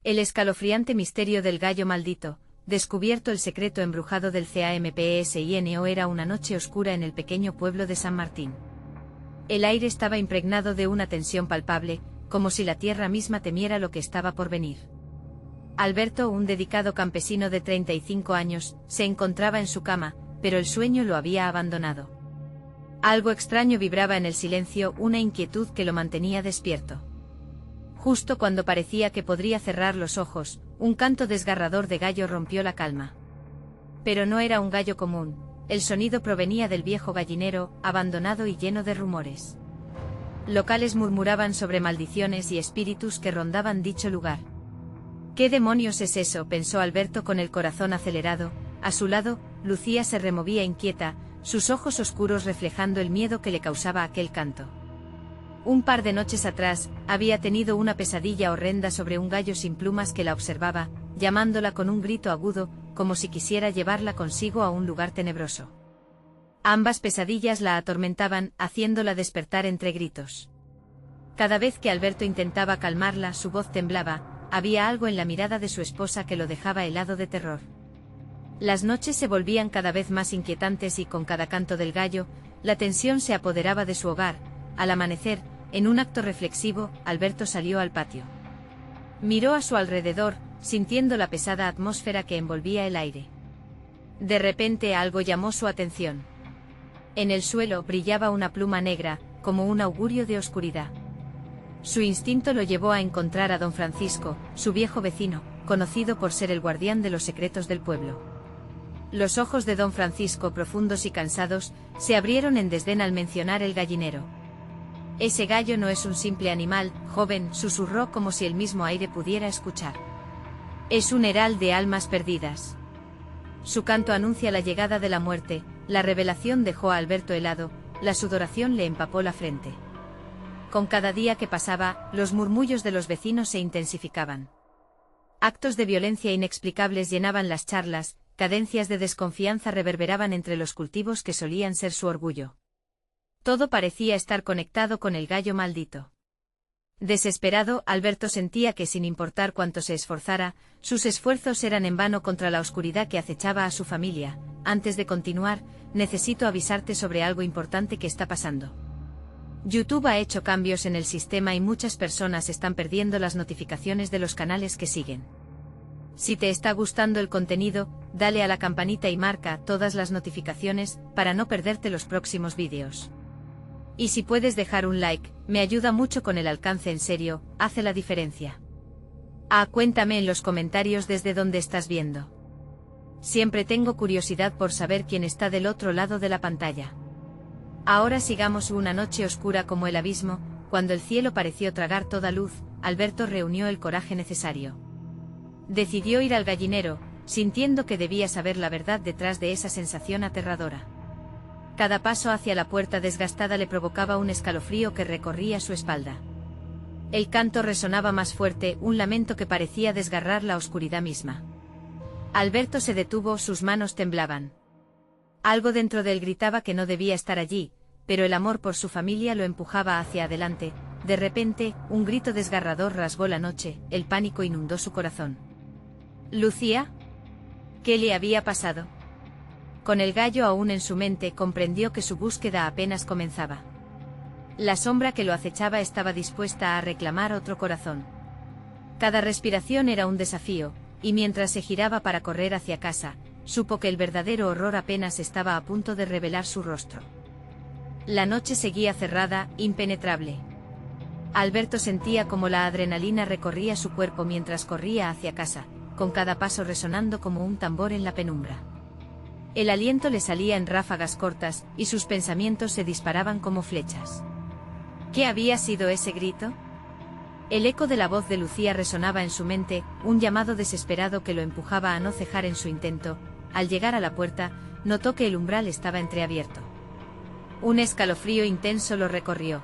El escalofriante misterio del gallo maldito, descubierto el secreto embrujado del CAMPSINO. Era una noche oscura en el pequeño pueblo de San Martín. El aire estaba impregnado de una tensión palpable, como si la tierra misma temiera lo que estaba por venir. Alberto, un dedicado campesino de 35 años, se encontraba en su cama, pero el sueño lo había abandonado. Algo extraño vibraba en el silencio, una inquietud que lo mantenía despierto. Justo cuando parecía que podría cerrar los ojos, un canto desgarrador de gallo rompió la calma. Pero no era un gallo común, el sonido provenía del viejo gallinero, abandonado y lleno de rumores. Locales murmuraban sobre maldiciones y espíritus que rondaban dicho lugar. ¿Qué demonios es eso?, pensó Alberto con el corazón acelerado. A su lado, Lucía se removía inquieta, sus ojos oscuros reflejando el miedo que le causaba aquel canto. Un par de noches atrás, había tenido una pesadilla horrenda sobre un gallo sin plumas que la observaba, llamándola con un grito agudo, como si quisiera llevarla consigo a un lugar tenebroso. Ambas pesadillas la atormentaban, haciéndola despertar entre gritos. Cada vez que Alberto intentaba calmarla, su voz temblaba, había algo en la mirada de su esposa que lo dejaba helado de terror. Las noches se volvían cada vez más inquietantes y con cada canto del gallo, la tensión se apoderaba de su hogar. Al amanecer, en un acto reflexivo, Alberto salió al patio. Miró a su alrededor, sintiendo la pesada atmósfera que envolvía el aire. De repente algo llamó su atención. En el suelo brillaba una pluma negra, como un augurio de oscuridad. Su instinto lo llevó a encontrar a don Francisco, su viejo vecino, conocido por ser el guardián de los secretos del pueblo. Los ojos de don Francisco, profundos y cansados, se abrieron en desdén al mencionar el gallinero. Ese gallo no es un simple animal, joven, susurró como si el mismo aire pudiera escuchar. Es un herald de almas perdidas. Su canto anuncia la llegada de la muerte. La revelación dejó a Alberto helado, la sudoración le empapó la frente. Con cada día que pasaba, los murmullos de los vecinos se intensificaban. Actos de violencia inexplicables llenaban las charlas, cadencias de desconfianza reverberaban entre los cultivos que solían ser su orgullo. Todo parecía estar conectado con el gallo maldito. Desesperado, Alberto sentía que sin importar cuánto se esforzara, sus esfuerzos eran en vano contra la oscuridad que acechaba a su familia. Antes de continuar, necesito avisarte sobre algo importante que está pasando. YouTube ha hecho cambios en el sistema y muchas personas están perdiendo las notificaciones de los canales que siguen. Si te está gustando el contenido, dale a la campanita y marca todas las notificaciones para no perderte los próximos vídeos. Y si puedes dejar un like, me ayuda mucho con el alcance, en serio, hace la diferencia. Cuéntame en los comentarios desde dónde estás viendo. Siempre tengo curiosidad por saber quién está del otro lado de la pantalla. Ahora sigamos. Una noche oscura como el abismo, cuando el cielo pareció tragar toda luz, Alberto reunió el coraje necesario. Decidió ir al gallinero, sintiendo que debía saber la verdad detrás de esa sensación aterradora. Cada paso hacia la puerta desgastada le provocaba un escalofrío que recorría su espalda. El canto resonaba más fuerte, un lamento que parecía desgarrar la oscuridad misma. Alberto se detuvo, sus manos temblaban. Algo dentro de él gritaba que no debía estar allí, pero el amor por su familia lo empujaba hacia adelante. De repente, un grito desgarrador rasgó la noche, el pánico inundó su corazón. ¿Lucía? ¿Qué le había pasado? Con el gallo aún en su mente, comprendió que su búsqueda apenas comenzaba. La sombra que lo acechaba estaba dispuesta a reclamar otro corazón. Cada respiración era un desafío, y mientras se giraba para correr hacia casa, supo que el verdadero horror apenas estaba a punto de revelar su rostro. La noche seguía cerrada, impenetrable. Alberto sentía como la adrenalina recorría su cuerpo mientras corría hacia casa, con cada paso resonando como un tambor en la penumbra. El aliento le salía en ráfagas cortas, y sus pensamientos se disparaban como flechas. ¿Qué había sido ese grito? El eco de la voz de Lucía resonaba en su mente, un llamado desesperado que lo empujaba a no cejar en su intento. Al llegar a la puerta, notó que el umbral estaba entreabierto. Un escalofrío intenso lo recorrió.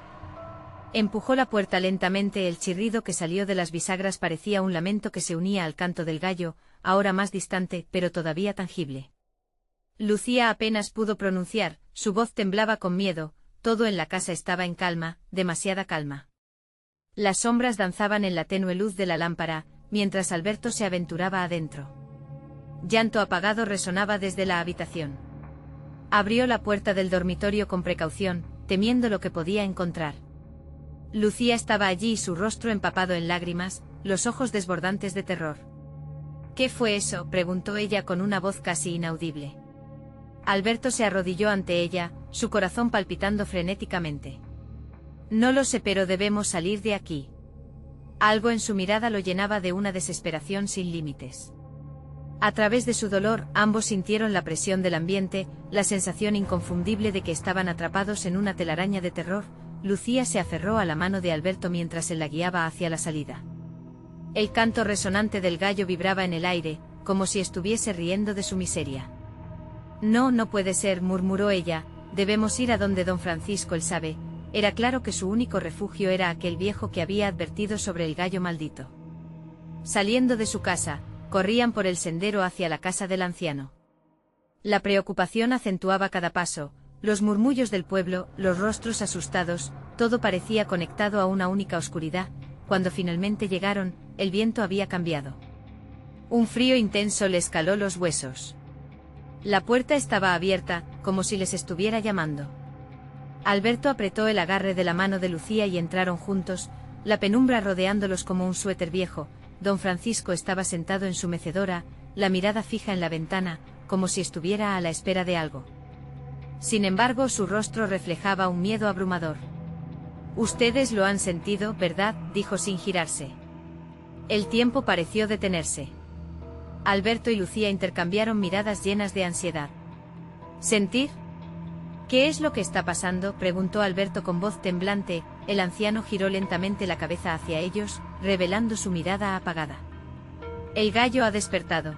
Empujó la puerta lentamente, el chirrido que salió de las bisagras parecía un lamento que se unía al canto del gallo, ahora más distante, pero todavía tangible. Lucía apenas pudo pronunciar, su voz temblaba con miedo, todo en la casa estaba en calma, demasiada calma. Las sombras danzaban en la tenue luz de la lámpara, mientras Alberto se aventuraba adentro. Llanto apagado resonaba desde la habitación. Abrió la puerta del dormitorio con precaución, temiendo lo que podía encontrar. Lucía estaba allí, su rostro empapado en lágrimas, los ojos desbordantes de terror. ¿Qué fue eso?, preguntó ella con una voz casi inaudible. Alberto se arrodilló ante ella, su corazón palpitando frenéticamente. No lo sé, pero debemos salir de aquí. Algo en su mirada lo llenaba de una desesperación sin límites. A través de su dolor, ambos sintieron la presión del ambiente, la sensación inconfundible de que estaban atrapados en una telaraña de terror. Lucía se aferró a la mano de Alberto mientras él la guiaba hacia la salida. El canto resonante del gallo vibraba en el aire, como si estuviese riendo de su miseria. No, no puede ser, murmuró ella, debemos ir a donde don Francisco, él sabe. Era claro que su único refugio era aquel viejo que había advertido sobre el gallo maldito. Saliendo de su casa, corrían por el sendero hacia la casa del anciano. La preocupación acentuaba cada paso, los murmullos del pueblo, los rostros asustados, todo parecía conectado a una única oscuridad. Cuando finalmente llegaron, el viento había cambiado. Un frío intenso les caló los huesos. La puerta estaba abierta, como si les estuviera llamando. Alberto apretó el agarre de la mano de Lucía y entraron juntos, la penumbra rodeándolos como un suéter viejo. Don Francisco estaba sentado en su mecedora, la mirada fija en la ventana, como si estuviera a la espera de algo. Sin embargo, su rostro reflejaba un miedo abrumador. Ustedes lo han sentido, ¿verdad?, dijo sin girarse. El tiempo pareció detenerse. Alberto y Lucía intercambiaron miradas llenas de ansiedad. ¿Sentir? ¿Qué es lo que está pasando?, preguntó Alberto con voz temblante. El anciano giró lentamente la cabeza hacia ellos, revelando su mirada apagada. El gallo ha despertado.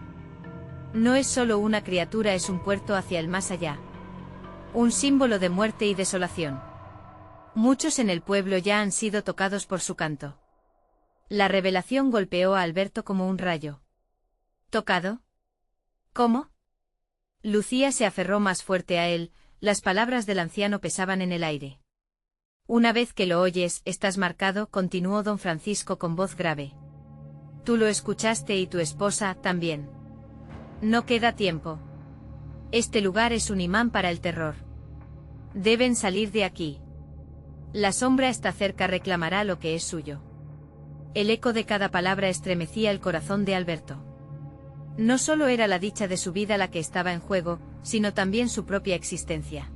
No es solo una criatura, es un puerto hacia el más allá. Un símbolo de muerte y desolación. Muchos en el pueblo ya han sido tocados por su canto. La revelación golpeó a Alberto como un rayo. ¿Tocado? ¿Cómo? Lucía se aferró más fuerte a él, las palabras del anciano pesaban en el aire. Una vez que lo oyes, estás marcado, continuó don Francisco con voz grave. Tú lo escuchaste y tu esposa también. No queda tiempo. Este lugar es un imán para el terror. Deben salir de aquí. La sombra está cerca, reclamará lo que es suyo. El eco de cada palabra estremecía el corazón de Alberto. No solo era la dicha de su vida la que estaba en juego, sino también su propia existencia.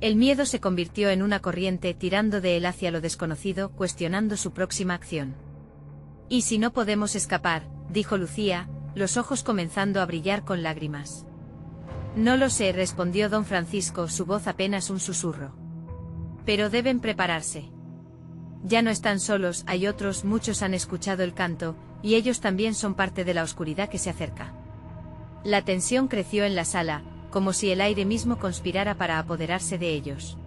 El miedo se convirtió en una corriente tirando de él hacia lo desconocido, cuestionando su próxima acción. ¿Y si no podemos escapar?, dijo Lucía, los ojos comenzando a brillar con lágrimas. No lo sé, respondió don Francisco, su voz apenas un susurro. Pero deben prepararse. Ya no están solos, hay otros, muchos han escuchado el canto, y ellos también son parte de la oscuridad que se acerca. La tensión creció en la sala, como si el aire mismo conspirara para apoderarse de ellos.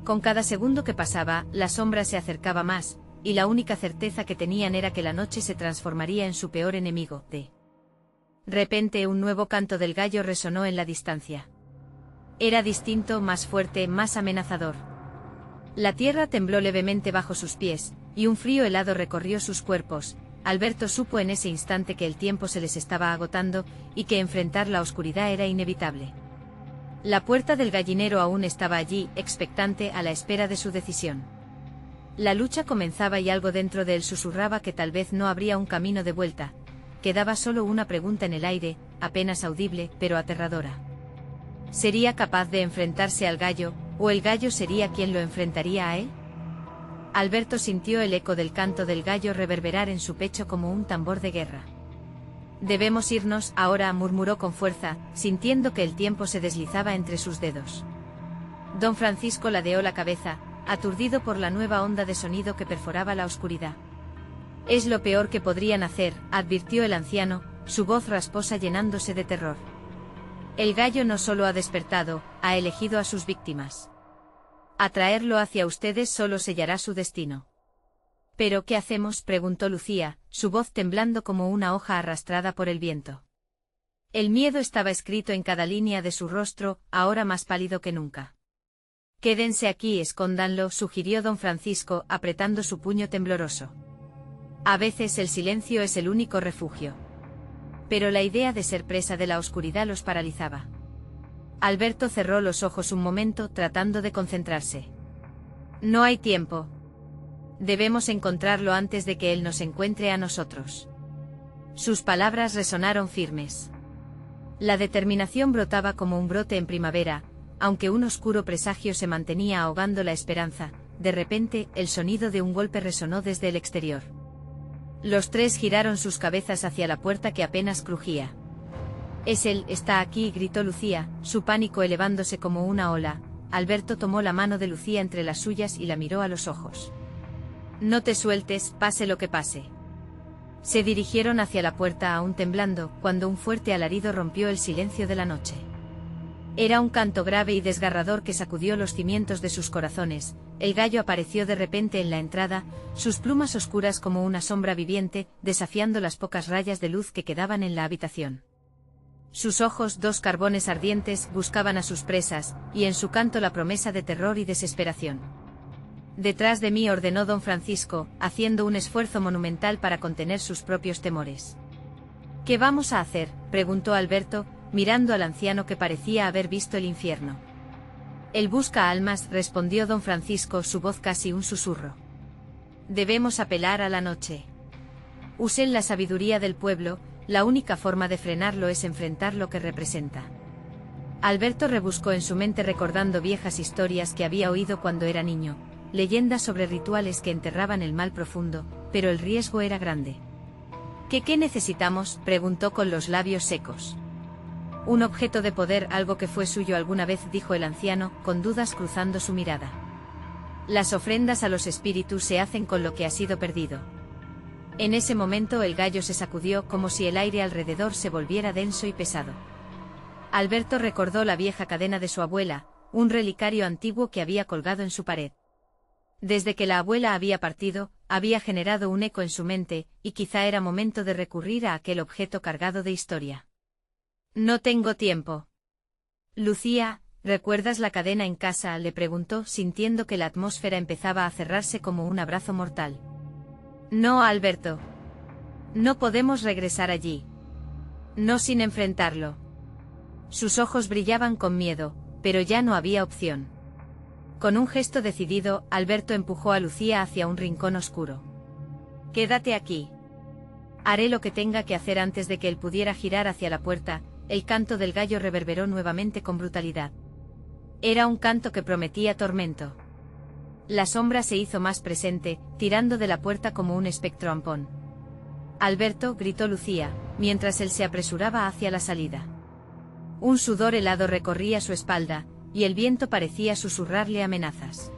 Con cada segundo que pasaba, la sombra se acercaba más, y la única certeza que tenían era que la noche se transformaría en su peor enemigo. De repente un nuevo canto del gallo resonó en la distancia. Era distinto, más fuerte, más amenazador. La tierra tembló levemente bajo sus pies, y un frío helado recorrió sus cuerpos. Alberto supo en ese instante que el tiempo se les estaba agotando, y que enfrentar la oscuridad era inevitable. La puerta del gallinero aún estaba allí, expectante, a la espera de su decisión. La lucha comenzaba y algo dentro de él susurraba que tal vez no habría un camino de vuelta. Quedaba solo una pregunta en el aire, apenas audible, pero aterradora. ¿Sería capaz de enfrentarse al gallo, o el gallo sería quien lo enfrentaría a él? Alberto sintió el eco del canto del gallo reverberar en su pecho como un tambor de guerra. Debemos irnos ahora, murmuró con fuerza, sintiendo que el tiempo se deslizaba entre sus dedos. Don Francisco ladeó la cabeza, aturdido por la nueva onda de sonido que perforaba la oscuridad. Es lo peor que podrían hacer, advirtió el anciano, su voz rasposa llenándose de terror. El gallo no solo ha despertado, ha elegido a sus víctimas. Atraerlo hacia ustedes solo sellará su destino. ¿Pero qué hacemos?, preguntó Lucía, su voz temblando como una hoja arrastrada por el viento. El miedo estaba escrito en cada línea de su rostro, ahora más pálido que nunca. Quédense aquí, escóndanlo, sugirió don Francisco, apretando su puño tembloroso. A veces el silencio es el único refugio. Pero la idea de ser presa de la oscuridad los paralizaba. Alberto cerró los ojos un momento tratando de concentrarse. No hay tiempo. Debemos encontrarlo antes de que él nos encuentre a nosotros. Sus palabras resonaron firmes. La determinación brotaba como un brote en primavera, aunque un oscuro presagio se mantenía ahogando la esperanza. De repente, el sonido de un golpe resonó desde el exterior. Los tres giraron sus cabezas hacia la puerta que apenas crujía. «Es él, está aquí», gritó Lucía, su pánico elevándose como una ola. Alberto tomó la mano de Lucía entre las suyas y la miró a los ojos. «No te sueltes, pase lo que pase». Se dirigieron hacia la puerta aún temblando, cuando un fuerte alarido rompió el silencio de la noche. Era un canto grave y desgarrador que sacudió los cimientos de sus corazones. El gallo apareció de repente en la entrada, sus plumas oscuras como una sombra viviente, desafiando las pocas rayas de luz que quedaban en la habitación. Sus ojos, dos carbones ardientes, buscaban a sus presas, y en su canto la promesa de terror y desesperación. «Detrás de mí», ordenó don Francisco, haciendo un esfuerzo monumental para contener sus propios temores. «¿Qué vamos a hacer?», preguntó Alberto, mirando al anciano que parecía haber visto el infierno. «Él busca almas», respondió don Francisco, su voz casi un susurro. «Debemos apelar a la noche. Usen la sabiduría del pueblo, la única forma de frenarlo es enfrentar lo que representa». Alberto rebuscó en su mente recordando viejas historias que había oído cuando era niño, leyendas sobre rituales que enterraban el mal profundo, pero el riesgo era grande. ¿Qué necesitamos?, preguntó con los labios secos. «Un objeto de poder, algo que fue suyo alguna vez», dijo el anciano, con dudas cruzando su mirada. «Las ofrendas a los espíritus se hacen con lo que ha sido perdido». En ese momento el gallo se sacudió como si el aire alrededor se volviera denso y pesado. Alberto recordó la vieja cadena de su abuela, un relicario antiguo que había colgado en su pared. Desde que la abuela había partido, había generado un eco en su mente, y quizá era momento de recurrir a aquel objeto cargado de historia. «No tengo tiempo». «Lucía, ¿recuerdas la cadena en casa?», le preguntó, sintiendo que la atmósfera empezaba a cerrarse como un abrazo mortal. «No, Alberto. No podemos regresar allí. No sin enfrentarlo». Sus ojos brillaban con miedo, pero ya no había opción. Con un gesto decidido, Alberto empujó a Lucía hacia un rincón oscuro. «Quédate aquí. Haré lo que tenga que hacer». Antes de que él pudiera girar hacia la puerta, el canto del gallo reverberó nuevamente con brutalidad. Era un canto que prometía tormento. La sombra se hizo más presente, tirando de la puerta como un espectro ampón. «Alberto», gritó Lucía, mientras él se apresuraba hacia la salida. Un sudor helado recorría su espalda, y el viento parecía susurrarle amenazas.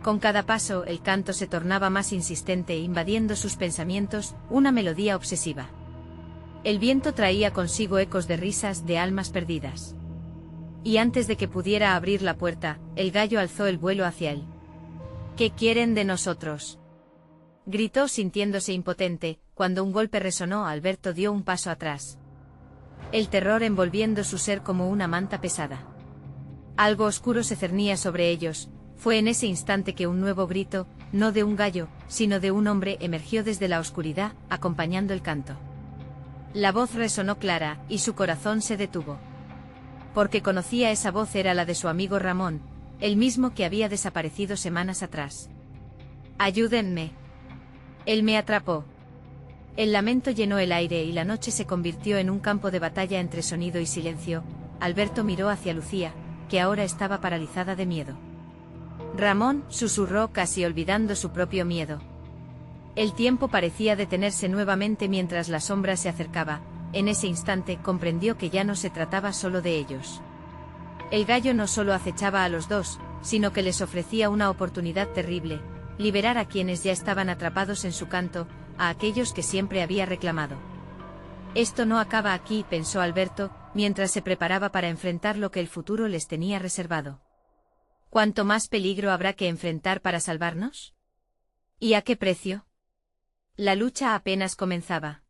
Con cada paso, el canto se tornaba más insistente, invadiendo sus pensamientos, una melodía obsesiva. El viento traía consigo ecos de risas de almas perdidas. Y antes de que pudiera abrir la puerta, el gallo alzó el vuelo hacia él. «¿Qué quieren de nosotros?», gritó sintiéndose impotente. Cuando un golpe resonó, Alberto dio un paso atrás, el terror envolviendo su ser como una manta pesada. Algo oscuro se cernía sobre ellos. Fue en ese instante que un nuevo grito, no de un gallo, sino de un hombre, emergió desde la oscuridad, acompañando el canto. La voz resonó clara, y su corazón se detuvo. Porque conocía esa voz, era la de su amigo Ramón, el mismo que había desaparecido semanas atrás. «Ayúdenme. Él me atrapó». El lamento llenó el aire y la noche se convirtió en un campo de batalla entre sonido y silencio. Alberto miró hacia Lucía, que ahora estaba paralizada de miedo. «Ramón», susurró, casi olvidando su propio miedo. El tiempo parecía detenerse nuevamente mientras la sombra se acercaba. En ese instante comprendió que ya no se trataba solo de ellos. El gallo no solo acechaba a los dos, sino que les ofrecía una oportunidad terrible: liberar a quienes ya estaban atrapados en su canto, a aquellos que siempre había reclamado. «Esto no acaba aquí», pensó Alberto, mientras se preparaba para enfrentar lo que el futuro les tenía reservado. «¿Cuánto más peligro habrá que enfrentar para salvarnos? ¿Y a qué precio?». La lucha apenas comenzaba.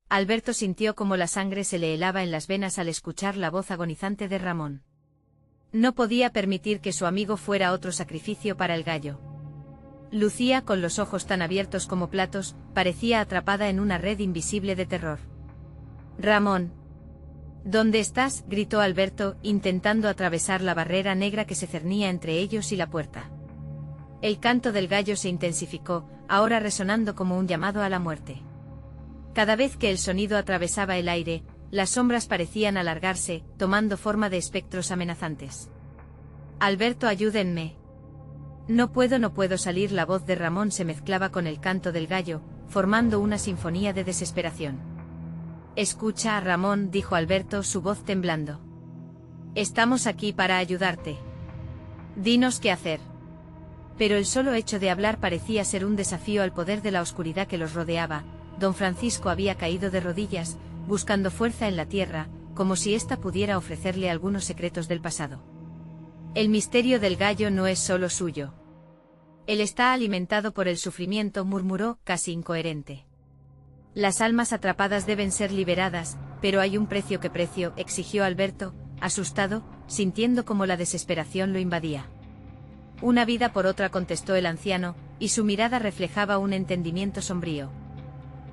Alberto sintió como la sangre se le helaba en las venas al escuchar la voz agonizante de Ramón. No podía permitir que su amigo fuera otro sacrificio para el gallo. Lucía, con los ojos tan abiertos como platos, parecía atrapada en una red invisible de terror. «Ramón. ¿Dónde estás?», gritó Alberto, intentando atravesar la barrera negra que se cernía entre ellos y la puerta. El canto del gallo se intensificó, ahora resonando como un llamado a la muerte. Cada vez que el sonido atravesaba el aire, las sombras parecían alargarse, tomando forma de espectros amenazantes. «Alberto, ayúdenme. No puedo salir». La voz de Ramón se mezclaba con el canto del gallo, formando una sinfonía de desesperación. «Escucha, Ramón», dijo Alberto, su voz temblando. «Estamos aquí para ayudarte. Dinos qué hacer». Pero el solo hecho de hablar parecía ser un desafío al poder de la oscuridad que los rodeaba. Don Francisco había caído de rodillas, buscando fuerza en la tierra, como si ésta pudiera ofrecerle algunos secretos del pasado. «El misterio del gallo no es solo suyo. Él está alimentado por el sufrimiento», murmuró, casi incoherente. «Las almas atrapadas deben ser liberadas, pero hay un precio». «¿Qué precio?», exigió Alberto, asustado, sintiendo como la desesperación lo invadía. «Una vida por otra», contestó el anciano, y su mirada reflejaba un entendimiento sombrío.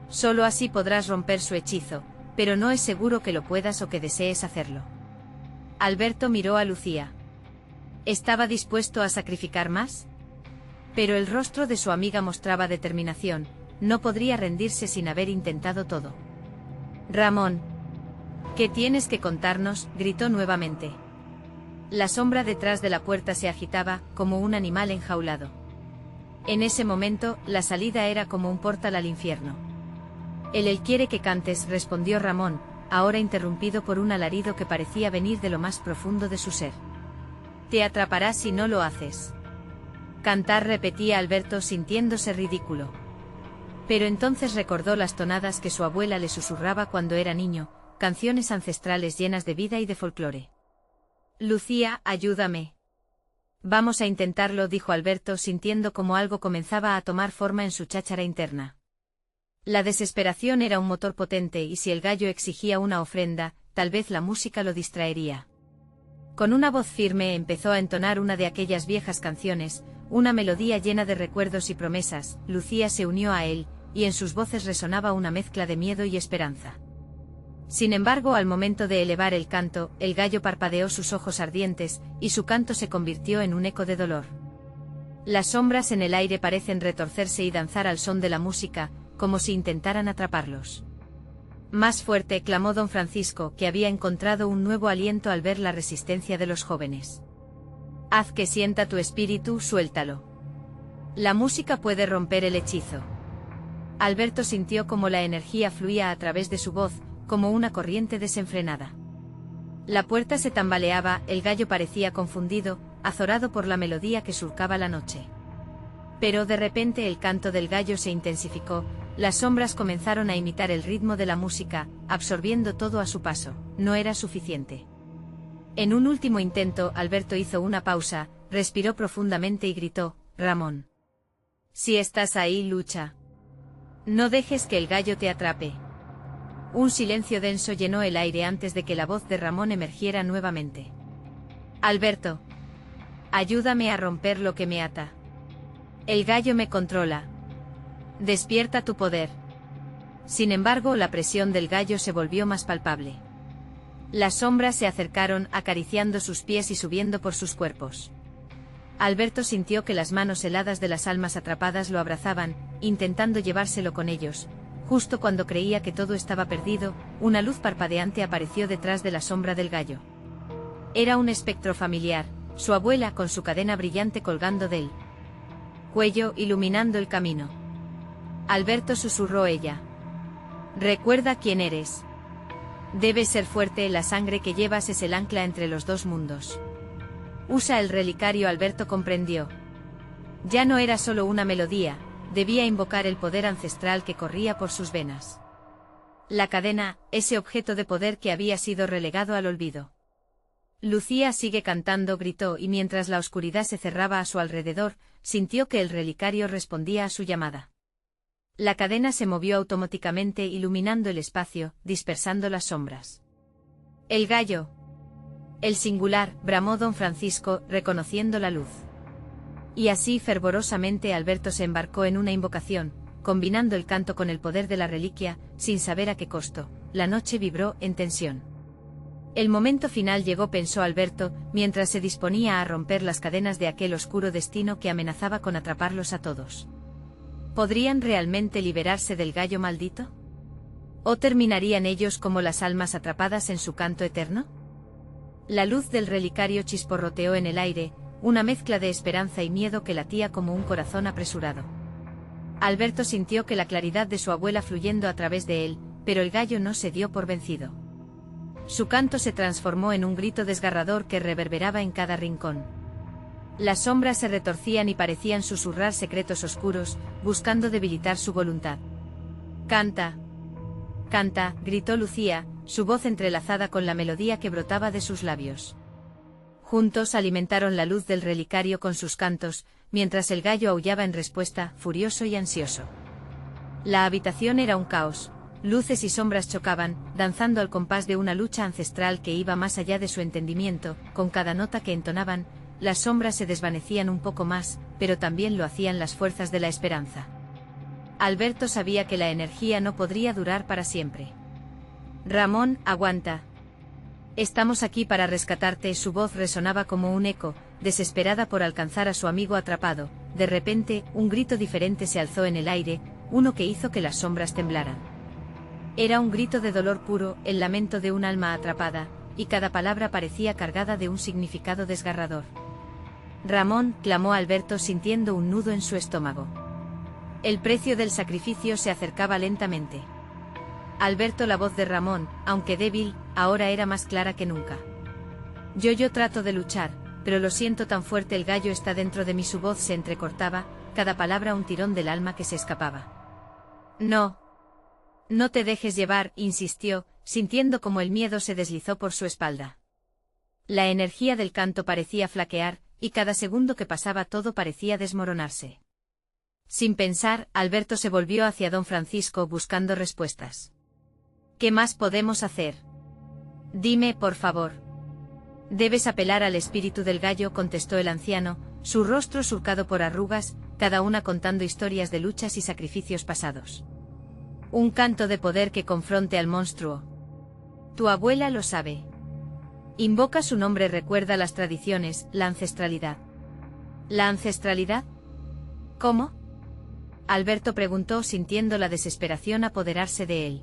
«Solo así podrás romper su hechizo, pero no es seguro que lo puedas o que desees hacerlo». Alberto miró a Lucía. ¿Estaba dispuesto a sacrificar más? Pero el rostro de su amiga mostraba determinación. No podría rendirse sin haber intentado todo. «Ramón. ¿Qué tienes que contarnos?», gritó nuevamente. La sombra detrás de la puerta se agitaba, como un animal enjaulado. En ese momento, la salida era como un portal al infierno. «Él quiere que cantes», respondió Ramón, ahora interrumpido por un alarido que parecía venir de lo más profundo de su ser. «Te atrapará si no lo haces». «Cantar», repetía Alberto, sintiéndose ridículo. Pero entonces recordó las tonadas que su abuela le susurraba cuando era niño, canciones ancestrales llenas de vida y de folclore. «Lucía, ayúdame». «Vamos a intentarlo», dijo Alberto, sintiendo como algo comenzaba a tomar forma en su cháchara interna. La desesperación era un motor potente y si el gallo exigía una ofrenda, tal vez la música lo distraería. Con una voz firme empezó a entonar una de aquellas viejas canciones, una melodía llena de recuerdos y promesas. Lucía se unió a él, y en sus voces resonaba una mezcla de miedo y esperanza. Sin embargo, al momento de elevar el canto, el gallo parpadeó sus ojos ardientes, y su canto se convirtió en un eco de dolor. Las sombras en el aire parecen retorcerse y danzar al son de la música, como si intentaran atraparlos. «Más fuerte», clamó don Francisco, que había encontrado un nuevo aliento al ver la resistencia de los jóvenes. «Haz que sienta tu espíritu, suéltalo. La música puede romper el hechizo». Alberto sintió como la energía fluía a través de su voz, como una corriente desenfrenada. La puerta se tambaleaba, el gallo parecía confundido, azorado por la melodía que surcaba la noche. Pero de repente el canto del gallo se intensificó, las sombras comenzaron a imitar el ritmo de la música, absorbiendo todo a su paso. No era suficiente. En un último intento, Alberto hizo una pausa, respiró profundamente y gritó: «Ramón. Si estás ahí, lucha. No dejes que el gallo te atrape». Un silencio denso llenó el aire antes de que la voz de Ramón emergiera nuevamente. «Alberto. Ayúdame a romper lo que me ata. El gallo me controla. Despierta tu poder». Sin embargo, la presión del gallo se volvió más palpable. Las sombras se acercaron, acariciando sus pies y subiendo por sus cuerpos. Alberto sintió que las manos heladas de las almas atrapadas lo abrazaban, intentando llevárselo con ellos. Justo cuando creía que todo estaba perdido, una luz parpadeante apareció detrás de la sombra del gallo. Era un espectro familiar, su abuela con su cadena brillante colgando del cuello, iluminando el camino. «Alberto», susurró ella. «Recuerda quién eres. Debes ser fuerte, la sangre que llevas es el ancla entre los dos mundos. Usa el relicario». Alberto comprendió. Ya no era solo una melodía, debía invocar el poder ancestral que corría por sus venas. La cadena, ese objeto de poder que había sido relegado al olvido. «Lucía, sigue cantando», gritó, y mientras la oscuridad se cerraba a su alrededor, sintió que el relicario respondía a su llamada. La cadena se movió automáticamente, iluminando el espacio, dispersando las sombras. «El gallo. El singular», bramó don Francisco, reconociendo la luz. Y así fervorosamente Alberto se embarcó en una invocación, combinando el canto con el poder de la reliquia, sin saber a qué costo. La noche vibró en tensión. El momento final llegó, pensó Alberto, mientras se disponía a romper las cadenas de aquel oscuro destino que amenazaba con atraparlos a todos. ¿Podrían realmente liberarse del gallo maldito? ¿O terminarían ellos como las almas atrapadas en su canto eterno? La luz del relicario chisporroteó en el aire, una mezcla de esperanza y miedo que latía como un corazón apresurado. Alberto sintió que la claridad de su abuela fluyendo a través de él, pero el gallo no se dio por vencido. Su canto se transformó en un grito desgarrador que reverberaba en cada rincón. Las sombras se retorcían y parecían susurrar secretos oscuros, buscando debilitar su voluntad. «Canta. Canta», gritó Lucía, su voz entrelazada con la melodía que brotaba de sus labios. Juntos alimentaron la luz del relicario con sus cantos, mientras el gallo aullaba en respuesta, furioso y ansioso. La habitación era un caos. Luces y sombras chocaban, danzando al compás de una lucha ancestral que iba más allá de su entendimiento. Con cada nota que entonaban, las sombras se desvanecían un poco más, pero también lo hacían las fuerzas de la esperanza. Alberto sabía que la energía no podría durar para siempre. «Ramón, aguanta. Estamos aquí para rescatarte». Su voz resonaba como un eco, desesperada por alcanzar a su amigo atrapado. De repente, un grito diferente se alzó en el aire, uno que hizo que las sombras temblaran. Era un grito de dolor puro, el lamento de un alma atrapada, y cada palabra parecía cargada de un significado desgarrador. «Ramón», clamó Alberto sintiendo un nudo en su estómago. El precio del sacrificio se acercaba lentamente. Alberto, la voz de Ramón, aunque débil, ahora era más clara que nunca. Yo trato de luchar, pero lo siento tan fuerte, el gallo está dentro de mí». Su voz se entrecortaba, cada palabra un tirón del alma que se escapaba. «No. No te dejes llevar», insistió, sintiendo como el miedo se deslizó por su espalda. La energía del canto parecía flaquear, y cada segundo que pasaba todo parecía desmoronarse. Sin pensar, Alberto se volvió hacia don Francisco buscando respuestas. «¿Qué más podemos hacer? Dime, por favor». «Debes apelar al espíritu del gallo», contestó el anciano, su rostro surcado por arrugas, cada una contando historias de luchas y sacrificios pasados. «Un canto de poder que confronte al monstruo. Tu abuela lo sabe. Invoca su nombre, recuerda las tradiciones, la ancestralidad». «¿La ancestralidad? ¿Cómo?», Alberto preguntó sintiendo la desesperación apoderarse de él.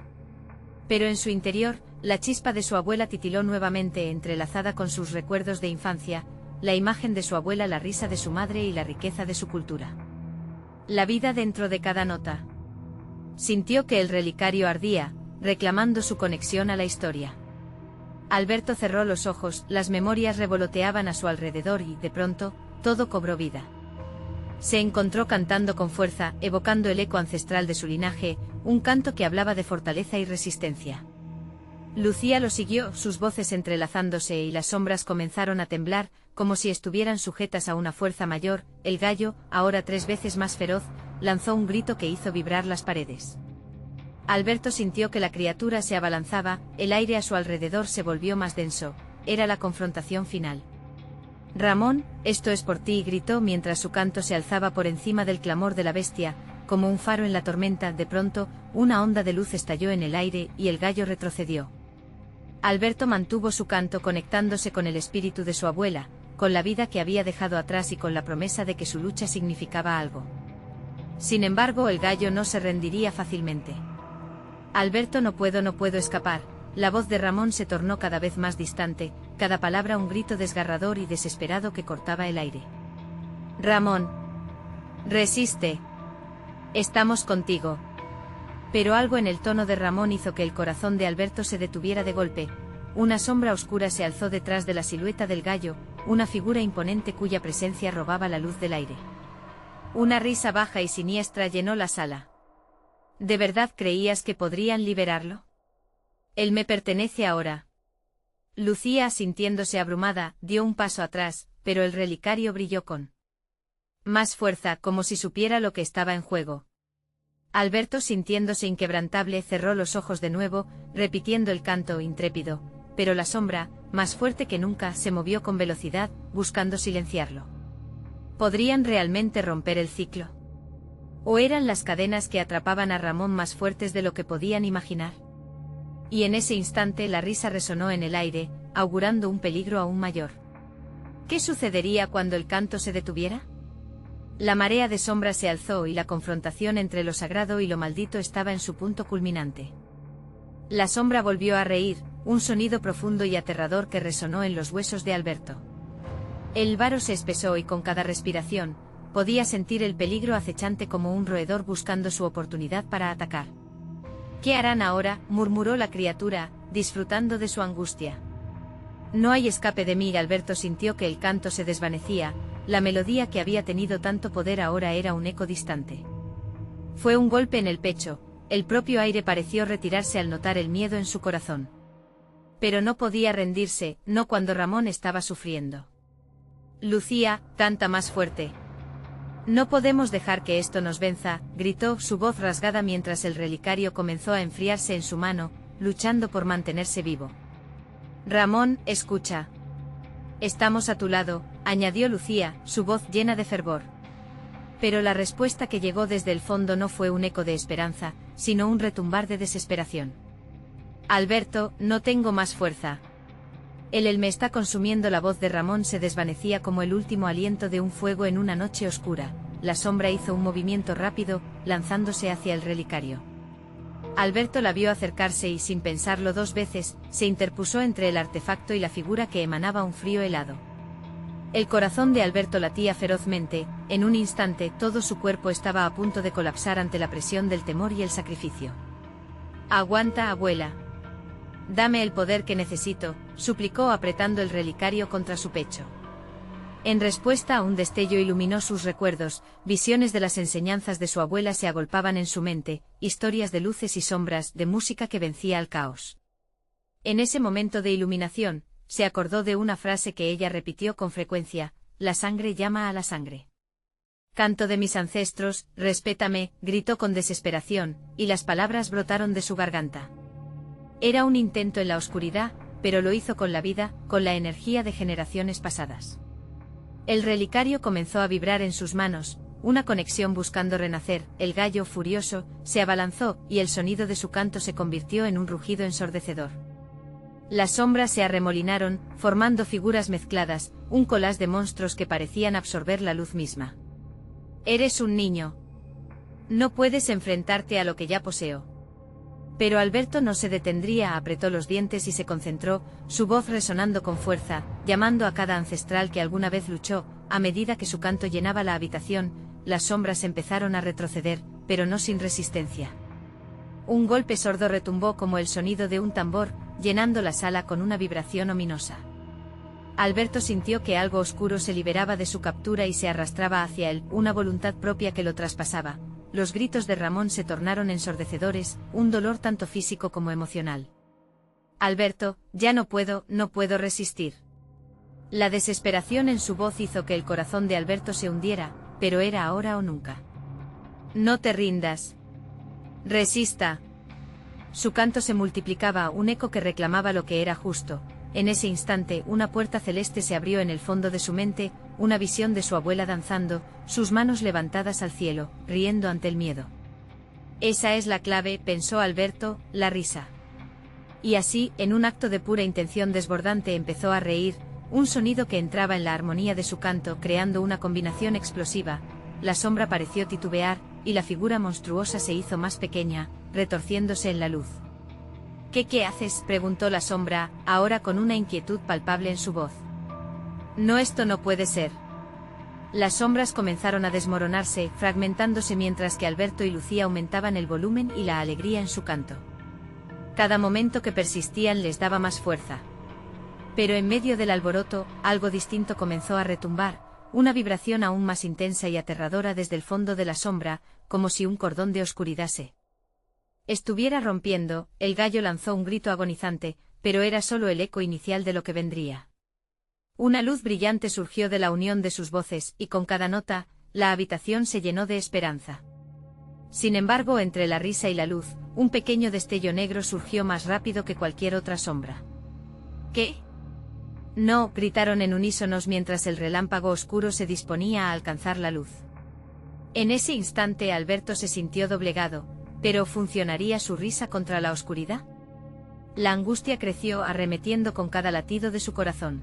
Pero en su interior, la chispa de su abuela titiló nuevamente, entrelazada con sus recuerdos de infancia, la imagen de su abuela, la risa de su madre y la riqueza de su cultura. La vida dentro de cada nota. Sintió que el relicario ardía, reclamando su conexión a la historia. Alberto cerró los ojos, las memorias revoloteaban a su alrededor y, de pronto, todo cobró vida. Se encontró cantando con fuerza, evocando el eco ancestral de su linaje, un canto que hablaba de fortaleza y resistencia. Lucía lo siguió, sus voces entrelazándose, y las sombras comenzaron a temblar, como si estuvieran sujetas a una fuerza mayor. El gallo, ahora 3 veces más feroz, lanzó un grito que hizo vibrar las paredes. Alberto sintió que la criatura se abalanzaba, el aire a su alrededor se volvió más denso. Era la confrontación final. «Ramón, esto es por ti», gritó mientras su canto se alzaba por encima del clamor de la bestia, como un faro en la tormenta. De pronto, una onda de luz estalló en el aire, y el gallo retrocedió. Alberto mantuvo su canto, conectándose con el espíritu de su abuela, con la vida que había dejado atrás y con la promesa de que su lucha significaba algo. Sin embargo, el gallo no se rendiría fácilmente. «Alberto, no puedo escapar». La voz de Ramón se tornó cada vez más distante, cada palabra un grito desgarrador y desesperado que cortaba el aire. «Ramón. Resiste. Estamos contigo». Pero algo en el tono de Ramón hizo que el corazón de Alberto se detuviera de golpe. Una sombra oscura se alzó detrás de la silueta del gallo, una figura imponente cuya presencia robaba la luz del aire. Una risa baja y siniestra llenó la sala. «¿De verdad creías que podrían liberarlo? Él me pertenece ahora». Lucía, sintiéndose abrumada, dio un paso atrás, pero el relicario brilló con más fuerza, como si supiera lo que estaba en juego. Alberto, sintiéndose inquebrantable, cerró los ojos de nuevo, repitiendo el canto intrépido, pero la sombra, más fuerte que nunca, se movió con velocidad, buscando silenciarlo. ¿Podrían realmente romper el ciclo? ¿O eran las cadenas que atrapaban a Ramón más fuertes de lo que podían imaginar? Y en ese instante la risa resonó en el aire, augurando un peligro aún mayor. ¿Qué sucedería cuando el canto se detuviera? La marea de sombras se alzó y la confrontación entre lo sagrado y lo maldito estaba en su punto culminante. La sombra volvió a reír, un sonido profundo y aterrador que resonó en los huesos de Alberto. El varo se espesó y con cada respiración, podía sentir el peligro acechante como un roedor buscando su oportunidad para atacar. ¿Qué harán ahora?, murmuró la criatura, disfrutando de su angustia. No hay escape de mí. Alberto sintió que el canto se desvanecía, la melodía que había tenido tanto poder ahora era un eco distante. Fue un golpe en el pecho, el propio aire pareció retirarse al notar el miedo en su corazón. Pero no podía rendirse, no cuando Ramón estaba sufriendo. Lucía, canta más fuerte. No podemos dejar que esto nos venza, gritó, su voz rasgada mientras el relicario comenzó a enfriarse en su mano, luchando por mantenerse vivo. Ramón, escucha. Estamos a tu lado, añadió Lucía, su voz llena de fervor. Pero la respuesta que llegó desde el fondo no fue un eco de esperanza, sino un retumbar de desesperación. Alberto, no tengo más fuerza. El me está consumiendo. La voz de Ramón se desvanecía como el último aliento de un fuego en una noche oscura. La sombra hizo un movimiento rápido, lanzándose hacia el relicario. Alberto la vio acercarse y, sin pensarlo dos veces, se interpuso entre el artefacto y la figura que emanaba un frío helado. El corazón de Alberto latía ferozmente, en un instante todo su cuerpo estaba a punto de colapsar ante la presión del temor y el sacrificio. Aguanta, abuela. Dame el poder que necesito, suplicó apretando el relicario contra su pecho. En respuesta a un destello iluminó sus recuerdos, visiones de las enseñanzas de su abuela se agolpaban en su mente, historias de luces y sombras, de música que vencía al caos. En ese momento de iluminación, se acordó de una frase que ella repitió con frecuencia: la sangre llama a la sangre. Canto de mis ancestros, respétame, gritó con desesperación, y las palabras brotaron de su garganta. Era un intento en la oscuridad, pero lo hizo con la vida, con la energía de generaciones pasadas. El relicario comenzó a vibrar en sus manos, una conexión buscando renacer. El gallo, furioso, se abalanzó, y el sonido de su canto se convirtió en un rugido ensordecedor. Las sombras se arremolinaron, formando figuras mezcladas, un collage de monstruos que parecían absorber la luz misma. Eres un niño. No puedes enfrentarte a lo que ya poseo. Pero Alberto no se detendría, apretó los dientes y se concentró, su voz resonando con fuerza, llamando a cada ancestral que alguna vez luchó. A medida que su canto llenaba la habitación, las sombras empezaron a retroceder, pero no sin resistencia. Un golpe sordo retumbó como el sonido de un tambor, llenando la sala con una vibración ominosa. Alberto sintió que algo oscuro se liberaba de su captura y se arrastraba hacia él, una voluntad propia que lo traspasaba. Los gritos de Ramón se tornaron ensordecedores, un dolor tanto físico como emocional. Alberto, ya no puedo resistir. La desesperación en su voz hizo que el corazón de Alberto se hundiera, pero era ahora o nunca. No te rindas. Resista. Su canto se multiplicaba, un eco que reclamaba lo que era justo. En ese instante, una puerta celeste se abrió en el fondo de su mente, una visión de su abuela danzando, sus manos levantadas al cielo, riendo ante el miedo. Esa es la clave, pensó Alberto, la risa. Y así, en un acto de pura intención desbordante, empezó a reír, un sonido que entraba en la armonía de su canto, creando una combinación explosiva. La sombra pareció titubear, y la figura monstruosa se hizo más pequeña, retorciéndose en la luz. ¿Qué haces?, preguntó la sombra, ahora con una inquietud palpable en su voz. No, esto no puede ser. Las sombras comenzaron a desmoronarse, fragmentándose mientras que Alberto y Lucía aumentaban el volumen y la alegría en su canto. Cada momento que persistían les daba más fuerza. Pero en medio del alboroto, algo distinto comenzó a retumbar, una vibración aún más intensa y aterradora desde el fondo de la sombra, como si un cordón de oscuridad se estuviera rompiendo. El gallo lanzó un grito agonizante, pero era solo el eco inicial de lo que vendría. Una luz brillante surgió de la unión de sus voces, y con cada nota, la habitación se llenó de esperanza. Sin embargo, entre la risa y la luz, un pequeño destello negro surgió más rápido que cualquier otra sombra. ¿Qué? No, gritaron en unísonos mientras el relámpago oscuro se disponía a alcanzar la luz. En ese instante Alberto se sintió doblegado, pero ¿funcionaría su risa contra la oscuridad? La angustia creció arremetiendo con cada latido de su corazón.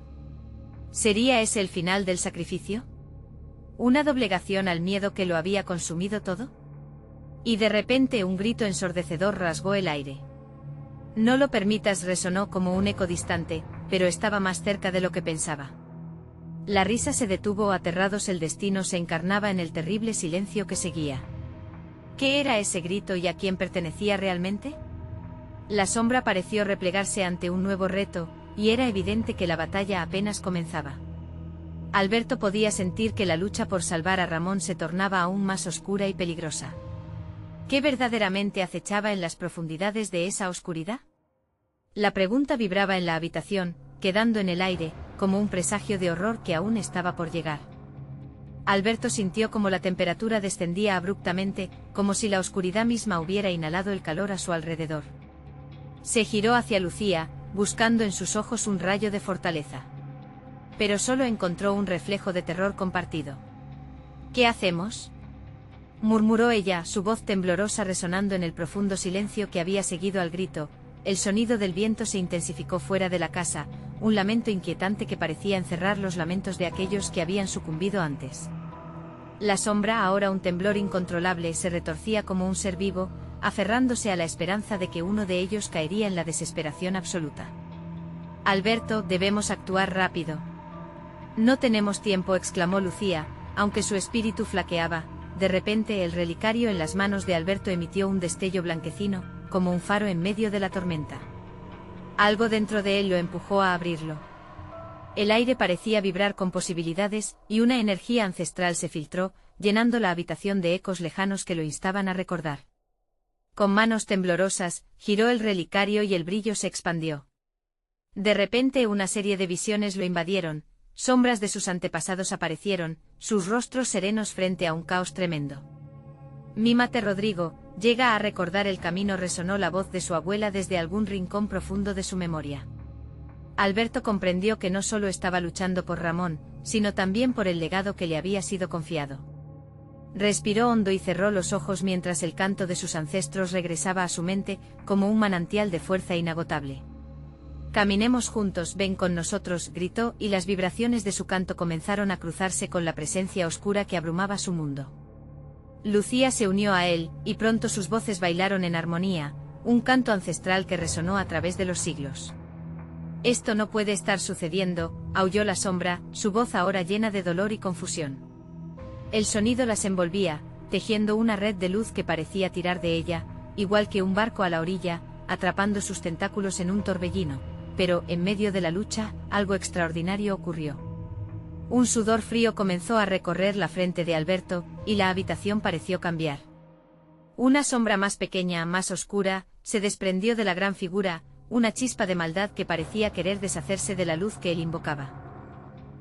¿Sería ese el final del sacrificio? ¿Una doblegación al miedo que lo había consumido todo? Y de repente un grito ensordecedor rasgó el aire. No lo permitas, resonó como un eco distante, pero estaba más cerca de lo que pensaba. La risa se detuvo, aterrados el destino se encarnaba en el terrible silencio que seguía. ¿Qué era ese grito y a quién pertenecía realmente? La sombra pareció replegarse ante un nuevo reto, y era evidente que la batalla apenas comenzaba. Alberto podía sentir que la lucha por salvar a Ramón se tornaba aún más oscura y peligrosa. ¿Qué verdaderamente acechaba en las profundidades de esa oscuridad? La pregunta vibraba en la habitación, quedando en el aire, como un presagio de horror que aún estaba por llegar. Alberto sintió como la temperatura descendía abruptamente, como si la oscuridad misma hubiera inhalado el calor a su alrededor. Se giró hacia Lucía, buscando en sus ojos un rayo de fortaleza. Pero solo encontró un reflejo de terror compartido. ¿Qué hacemos?, murmuró ella, su voz temblorosa resonando en el profundo silencio que había seguido al grito. El sonido del viento se intensificó fuera de la casa, un lamento inquietante que parecía encerrar los lamentos de aquellos que habían sucumbido antes. La sombra, ahora un temblor incontrolable, se retorcía como un ser vivo, aferrándose a la esperanza de que uno de ellos caería en la desesperación absoluta. Alberto, debemos actuar rápido. No tenemos tiempo, exclamó Lucía, aunque su espíritu flaqueaba. De repente el relicario en las manos de Alberto emitió un destello blanquecino, como un faro en medio de la tormenta. Algo dentro de él lo empujó a abrirlo. El aire parecía vibrar con posibilidades, y una energía ancestral se filtró, llenando la habitación de ecos lejanos que lo instaban a recordar. Con manos temblorosas, giró el relicario y el brillo se expandió. De repente una serie de visiones lo invadieron, sombras de sus antepasados aparecieron, sus rostros serenos frente a un caos tremendo. Mímate, Rodrigo, llega a recordar el camino, resonó la voz de su abuela desde algún rincón profundo de su memoria. Alberto comprendió que no solo estaba luchando por Ramón, sino también por el legado que le había sido confiado. Respiró hondo y cerró los ojos mientras el canto de sus ancestros regresaba a su mente, como un manantial de fuerza inagotable. Caminemos juntos, ven con nosotros, gritó, y las vibraciones de su canto comenzaron a cruzarse con la presencia oscura que abrumaba su mundo. Lucía se unió a él, y pronto sus voces bailaron en armonía, un canto ancestral que resonó a través de los siglos. Esto no puede estar sucediendo, aulló la sombra, su voz ahora llena de dolor y confusión. El sonido las envolvía, tejiendo una red de luz que parecía tirar de ella, igual que un barco a la orilla, atrapando sus tentáculos en un torbellino. Pero, en medio de la lucha, algo extraordinario ocurrió. Un sudor frío comenzó a recorrer la frente de Alberto, y la habitación pareció cambiar. Una sombra más pequeña, más oscura, se desprendió de la gran figura, una chispa de maldad que parecía querer deshacerse de la luz que él invocaba.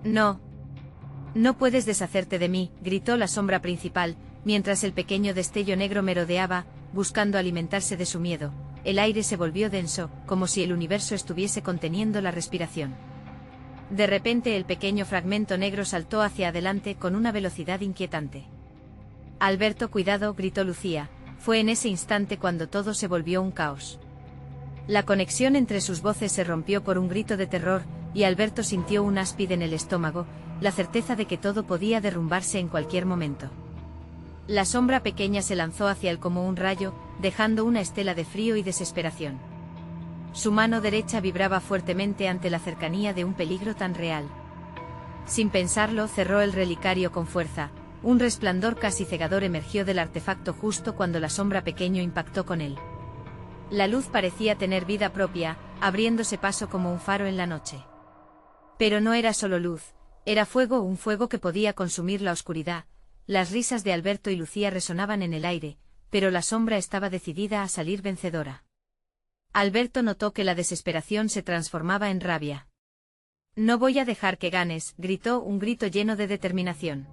No. No puedes deshacerte de mí, gritó la sombra principal, mientras el pequeño destello negro merodeaba, buscando alimentarse de su miedo. El aire se volvió denso, como si el universo estuviese conteniendo la respiración. De repente el pequeño fragmento negro saltó hacia adelante con una velocidad inquietante. Alberto, cuidado, gritó Lucía. Fue en ese instante cuando todo se volvió un caos. La conexión entre sus voces se rompió por un grito de terror, y Alberto sintió un áspide en el estómago, la certeza de que todo podía derrumbarse en cualquier momento. La sombra pequeña se lanzó hacia él como un rayo, dejando una estela de frío y desesperación. Su mano derecha vibraba fuertemente ante la cercanía de un peligro tan real. Sin pensarlo, cerró el relicario con fuerza. Un resplandor casi cegador emergió del artefacto justo cuando la sombra pequeño impactó con él. La luz parecía tener vida propia, abriéndose paso como un faro en la noche. Pero no era solo luz, era fuego, un fuego que podía consumir la oscuridad. Las risas de Alberto y Lucía resonaban en el aire, pero la sombra estaba decidida a salir vencedora. Alberto notó que la desesperación se transformaba en rabia. No voy a dejar que ganes, gritó, un grito lleno de determinación.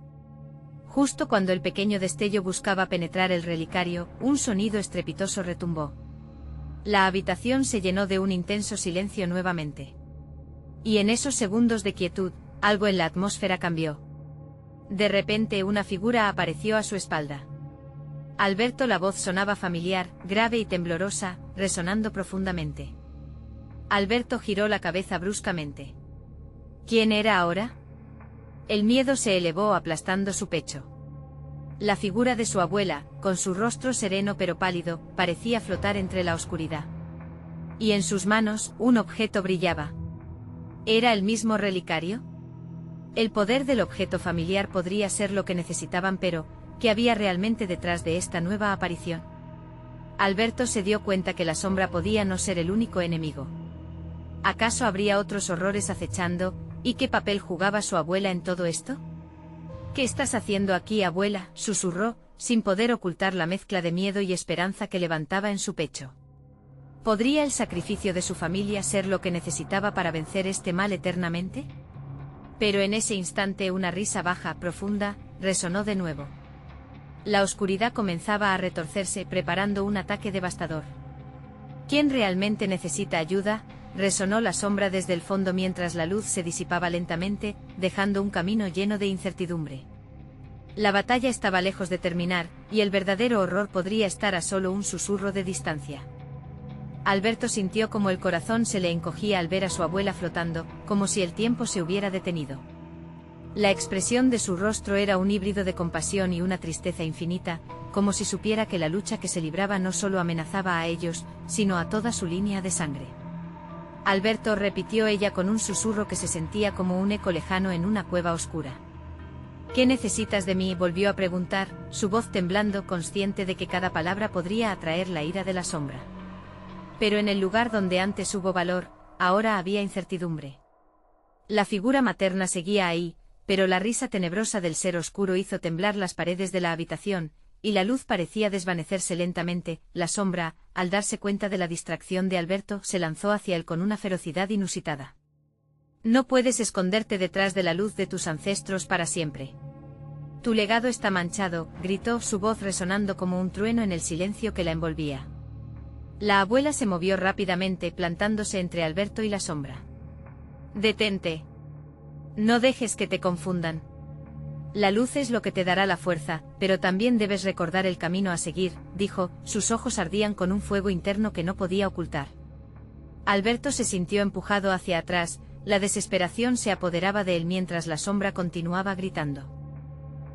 Justo cuando el pequeño destello buscaba penetrar el relicario, un sonido estrepitoso retumbó. La habitación se llenó de un intenso silencio nuevamente. Y en esos segundos de quietud, algo en la atmósfera cambió. De repente una figura apareció a su espalda. Alberto, la voz sonaba familiar, grave y temblorosa, resonando profundamente. Alberto giró la cabeza bruscamente. ¿Quién era ahora? El miedo se elevó aplastando su pecho. La figura de su abuela, con su rostro sereno pero pálido, parecía flotar entre la oscuridad. Y en sus manos, un objeto brillaba. ¿Era el mismo relicario? El poder del objeto familiar podría ser lo que necesitaban, pero ¿qué había realmente detrás de esta nueva aparición? Alberto se dio cuenta que la sombra podía no ser el único enemigo. ¿Acaso habría otros horrores acechando, y qué papel jugaba su abuela en todo esto? ¿Qué estás haciendo aquí, abuela?, susurró, sin poder ocultar la mezcla de miedo y esperanza que levantaba en su pecho. ¿Podría el sacrificio de su familia ser lo que necesitaba para vencer este mal eternamente? Pero en ese instante una risa baja, profunda, resonó de nuevo. La oscuridad comenzaba a retorcerse, preparando un ataque devastador. ¿Quién realmente necesita ayuda?, resonó la sombra desde el fondo mientras la luz se disipaba lentamente, dejando un camino lleno de incertidumbre. La batalla estaba lejos de terminar, y el verdadero horror podría estar a solo un susurro de distancia. Alberto sintió como el corazón se le encogía al ver a su abuela flotando, como si el tiempo se hubiera detenido. La expresión de su rostro era un híbrido de compasión y una tristeza infinita, como si supiera que la lucha que se libraba no solo amenazaba a ellos, sino a toda su línea de sangre. Alberto, repitió ella con un susurro que se sentía como un eco lejano en una cueva oscura. ¿Qué necesitas de mí?, volvió a preguntar, su voz temblando, consciente de que cada palabra podría atraer la ira de la sombra. Pero en el lugar donde antes hubo valor, ahora había incertidumbre. La figura materna seguía ahí, pero la risa tenebrosa del ser oscuro hizo temblar las paredes de la habitación, y la luz parecía desvanecerse lentamente. La sombra, al darse cuenta de la distracción de Alberto, se lanzó hacia él con una ferocidad inusitada. No puedes esconderte detrás de la luz de tus ancestros para siempre. Tu legado está manchado, gritó, su voz resonando como un trueno en el silencio que la envolvía. La abuela se movió rápidamente, plantándose entre Alberto y la sombra. Detente. No dejes que te confundan. La luz es lo que te dará la fuerza, pero también debes recordar el camino a seguir, dijo, sus ojos ardían con un fuego interno que no podía ocultar. Alberto se sintió empujado hacia atrás, la desesperación se apoderaba de él mientras la sombra continuaba gritando.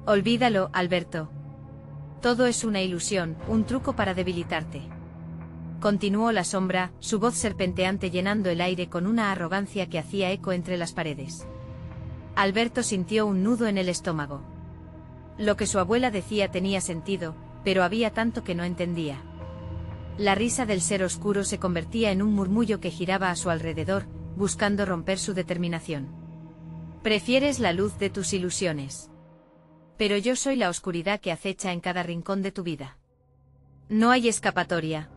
Olvídalo, Alberto. Todo es una ilusión, un truco para debilitarte. Continuó la sombra, su voz serpenteante llenando el aire con una arrogancia que hacía eco entre las paredes. Alberto sintió un nudo en el estómago. Lo que su abuela decía tenía sentido, pero había tanto que no entendía. La risa del ser oscuro se convertía en un murmullo que giraba a su alrededor, buscando romper su determinación. Prefieres la luz de tus ilusiones. Pero yo soy la oscuridad que acecha en cada rincón de tu vida. No hay escapatoria.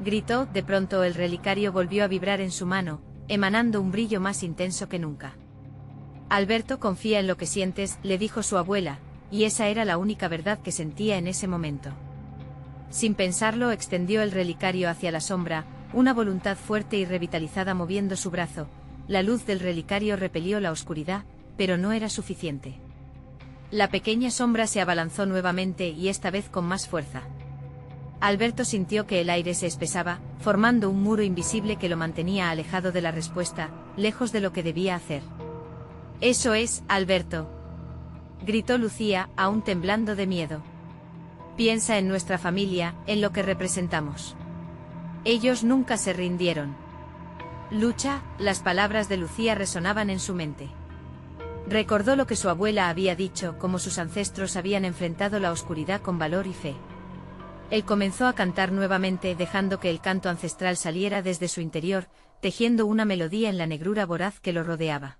Gritó. De pronto el relicario volvió a vibrar en su mano, emanando un brillo más intenso que nunca. Alberto, confía en lo que sientes, le dijo su abuela, y esa era la única verdad que sentía en ese momento. Sin pensarlo, extendió el relicario hacia la sombra, una voluntad fuerte y revitalizada moviendo su brazo. La luz del relicario repelió la oscuridad, pero no era suficiente. La pequeña sombra se abalanzó nuevamente y esta vez con más fuerza. Alberto sintió que el aire se espesaba, formando un muro invisible que lo mantenía alejado de la respuesta, lejos de lo que debía hacer. Eso es, Alberto. Gritó Lucía, aún temblando de miedo. Piensa en nuestra familia, en lo que representamos. Ellos nunca se rindieron. Lucha, las palabras de Lucía resonaban en su mente. Recordó lo que su abuela había dicho, cómo sus ancestros habían enfrentado la oscuridad con valor y fe. Él comenzó a cantar nuevamente, dejando que el canto ancestral saliera desde su interior, tejiendo una melodía en la negrura voraz que lo rodeaba.